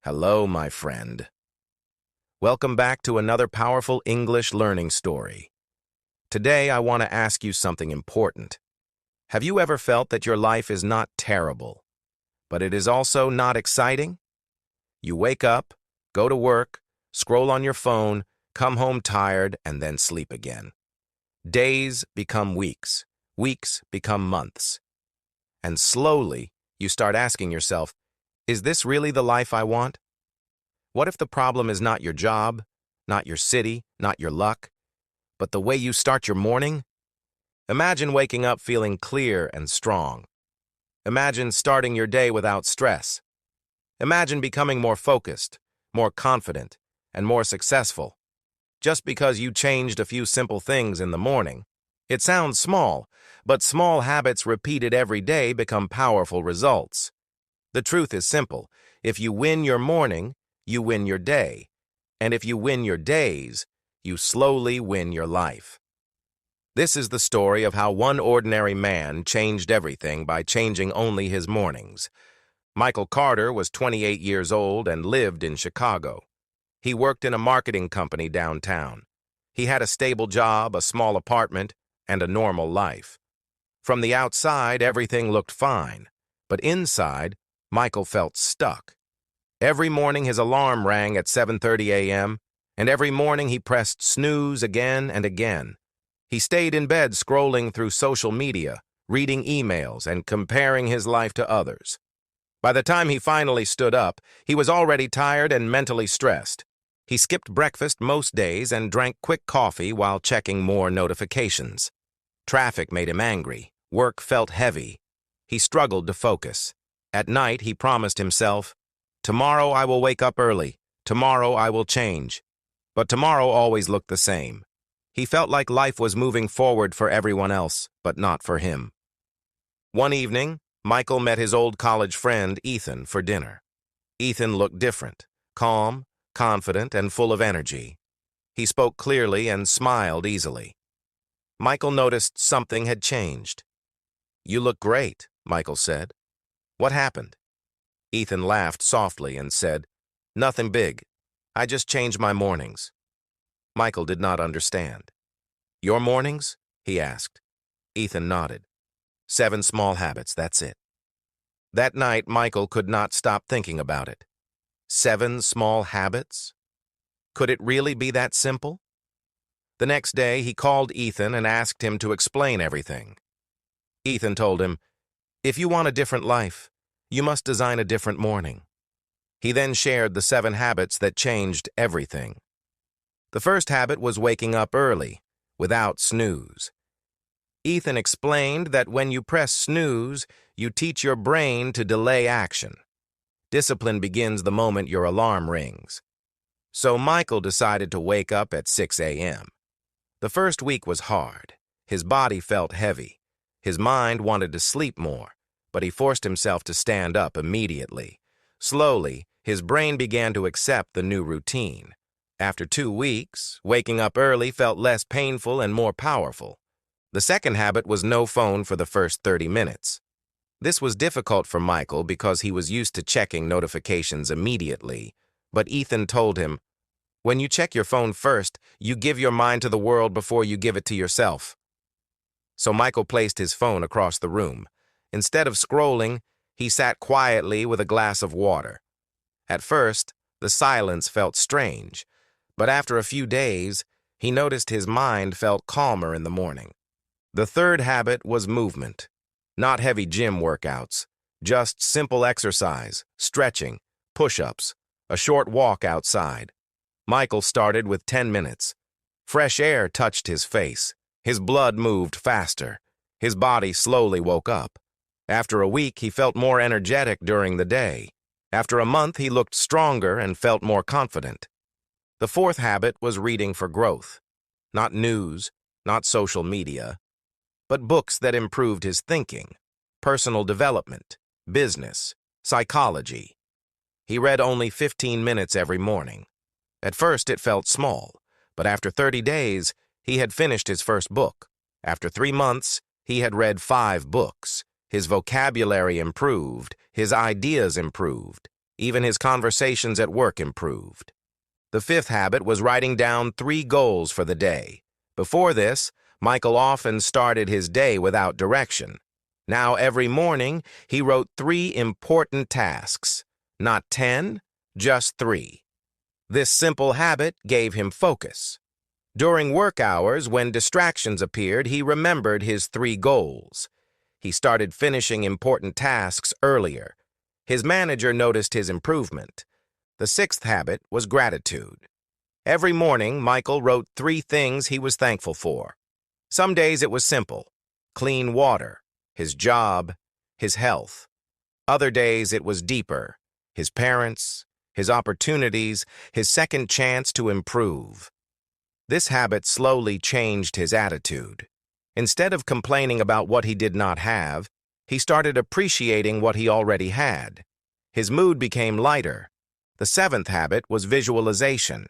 Hello, my friend. Welcome back to another powerful English learning story. Today, I want to ask you something important. Have you ever felt that your life is not terrible, but it is also not exciting? You wake up, go to work, scroll on your phone, come home tired, and then sleep again. Days become weeks, weeks become months. And slowly, you start asking yourself, is this really the life I want? What if the problem is not your job, not your city, not your luck, but the way you start your morning? Imagine waking up feeling clear and strong. Imagine starting your day without stress. Imagine becoming more focused, more confident, and more successful. Just because you changed a few simple things in the morning. It sounds small, but small habits repeated every day become powerful results. The truth is simple. If you win your morning, you win your day. And if you win your days, you slowly win your life. This is the story of how one ordinary man changed everything by changing only his mornings. Michael Carter was 28 years old and lived in Chicago. He worked in a marketing company downtown. He had a stable job, a small apartment, and a normal life. From the outside, everything looked fine, but inside, Michael felt stuck. Every morning his alarm rang at 7:30 a.m., and every morning he pressed snooze again and again. He stayed in bed scrolling through social media, reading emails, and comparing his life to others. By the time he finally stood up, he was already tired and mentally stressed. He skipped breakfast most days and drank quick coffee while checking more notifications. Traffic made him angry. Work felt heavy. He struggled to focus. At night, he promised himself, "Tomorrow I will wake up early. Tomorrow I will change." But tomorrow always looked the same. He felt like life was moving forward for everyone else, but not for him. One evening, Michael met his old college friend, Ethan, for dinner. Ethan looked different, calm, confident, and full of energy. He spoke clearly and smiled easily. Michael noticed something had changed. "You look great," Michael said. "What happened?" Ethan laughed softly and said, "Nothing big. I just changed my mornings." Michael did not understand. "Your mornings?" he asked. Ethan nodded. 7 small habits, that's it. That night, Michael could not stop thinking about it. 7 small habits? Could it really be that simple? The next day, he called Ethan and asked him to explain everything. Ethan told him, "If you want a different life, you must design a different morning." He then shared the 7 habits that changed everything. The first habit was waking up early, without snooze. Ethan explained that when you press snooze, you teach your brain to delay action. Discipline begins the moment your alarm rings. So Michael decided to wake up at 6 a.m. The first week was hard. His body felt heavy. His mind wanted to sleep more, but he forced himself to stand up immediately. Slowly, his brain began to accept the new routine. After 2 weeks, waking up early felt less painful and more powerful. The second habit was no phone for the first 30 minutes. This was difficult for Michael because he was used to checking notifications immediately, but Ethan told him, "When you check your phone first, you give your mind to the world before you give it to yourself." So Michael placed his phone across the room. Instead of scrolling, he sat quietly with a glass of water. At first, the silence felt strange, but after a few days, he noticed his mind felt calmer in the morning. The third habit was movement. Not heavy gym workouts, just simple exercise, stretching, push-ups, a short walk outside. Michael started with 10 minutes. Fresh air touched his face. His blood moved faster. His body slowly woke up. After a week, he felt more energetic during the day. After a month, he looked stronger and felt more confident. The fourth habit was reading for growth. Not news, not social media, but books that improved his thinking, personal development, business, psychology. He read only 15 minutes every morning. At first, it felt small, but after 30 days, he had finished his first book. After 3 months, he had read 5 books. His vocabulary improved, his ideas improved. Even his conversations at work improved. The fifth habit was writing down 3 goals for the day. Before this, Michael often started his day without direction. Now every morning, he wrote 3 important tasks. Not 10, just 3. This simple habit gave him focus. During work hours, when distractions appeared, he remembered his 3 goals. He started finishing important tasks earlier. His manager noticed his improvement. The 6th habit was gratitude. Every morning, Michael wrote 3 things he was thankful for. Some days it was simple: clean water, his job, his health. Other days it was deeper: his parents, his opportunities, his second chance to improve. This habit slowly changed his attitude. Instead of complaining about what he did not have, he started appreciating what he already had. His mood became lighter. The 7th habit was visualization.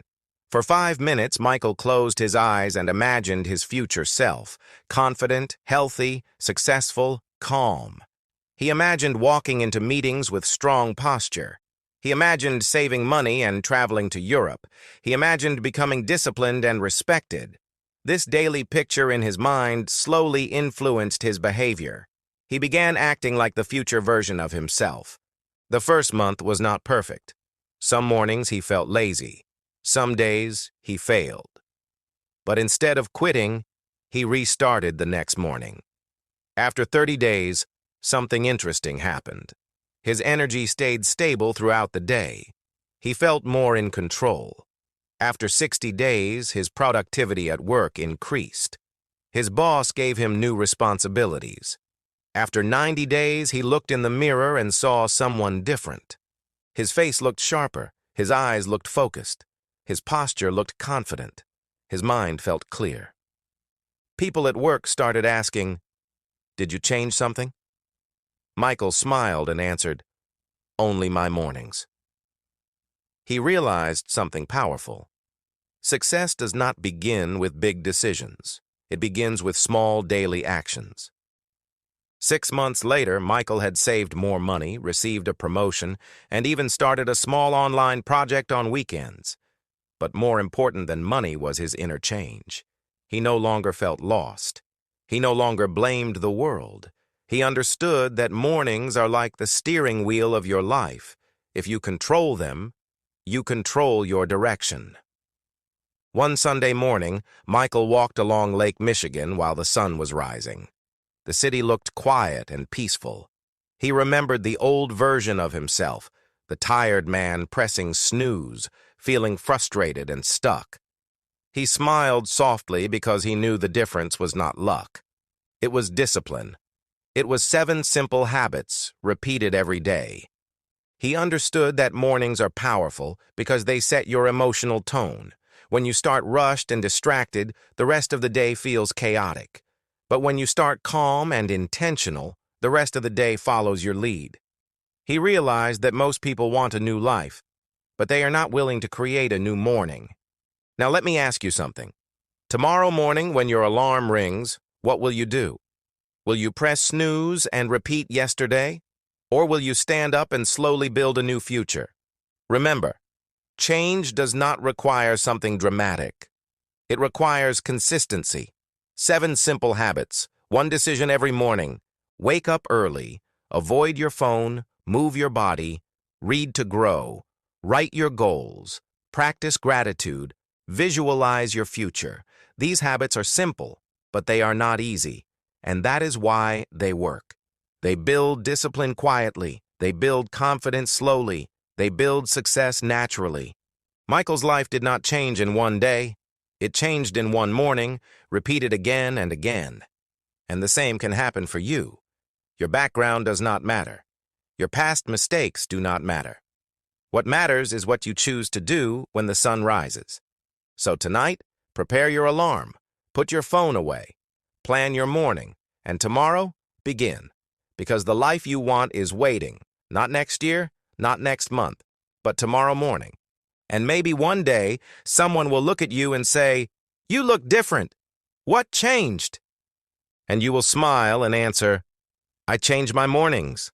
For 5 minutes, Michael closed his eyes and imagined his future self: confident, healthy, successful, calm. He imagined walking into meetings with strong posture. He imagined saving money and traveling to Europe. He imagined becoming disciplined and respected. This daily picture in his mind slowly influenced his behavior. He began acting like the future version of himself. The first month was not perfect. Some mornings he felt lazy. Some days he failed. But instead of quitting, he restarted the next morning. After 30 days, something interesting happened. His energy stayed stable throughout the day. He felt more in control. After 60 days, his productivity at work increased. His boss gave him new responsibilities. After 90 days, he looked in the mirror and saw someone different. His face looked sharper. His eyes looked focused. His posture looked confident. His mind felt clear. People at work started asking, "Did you change something?" Michael smiled and answered, "Only my mornings." He realized something powerful. Success does not begin with big decisions. It begins with small daily actions. 6 months later, Michael had saved more money, received a promotion, and even started a small online project on weekends. But more important than money was his inner change. He no longer felt lost. He no longer blamed the world. He understood that mornings are like the steering wheel of your life. If you control them, you control your direction. One Sunday morning, Michael walked along Lake Michigan while the sun was rising. The city looked quiet and peaceful. He remembered the old version of himself, the tired man pressing snooze, feeling frustrated and stuck. He smiled softly because he knew the difference was not luck. It was discipline. It was 7 simple habits, repeated every day. He understood that mornings are powerful because they set your emotional tone. When you start rushed and distracted, the rest of the day feels chaotic. But when you start calm and intentional, the rest of the day follows your lead. He realized that most people want a new life, but they are not willing to create a new morning. Now let me ask you something. Tomorrow morning, when your alarm rings, what will you do? Will you press snooze and repeat yesterday? Or will you stand up and slowly build a new future? Remember, change does not require something dramatic. It requires consistency. 7 simple habits, 1 decision every morning. Wake up early, avoid your phone, move your body, read to grow, write your goals, practice gratitude, visualize your future. These habits are simple, but they are not easy. And that is why they work. They build discipline quietly. They build confidence slowly. They build success naturally. Michael's life did not change in one day. It changed in one morning, repeated again and again. And the same can happen for you. Your background does not matter. Your past mistakes do not matter. What matters is what you choose to do when the sun rises. So tonight, prepare your alarm. Put your phone away. Plan your morning, and tomorrow, begin. Because the life you want is waiting, not next year, not next month, but tomorrow morning. And maybe one day, someone will look at you and say, "You look different. What changed?" And you will smile and answer, "I change my mornings.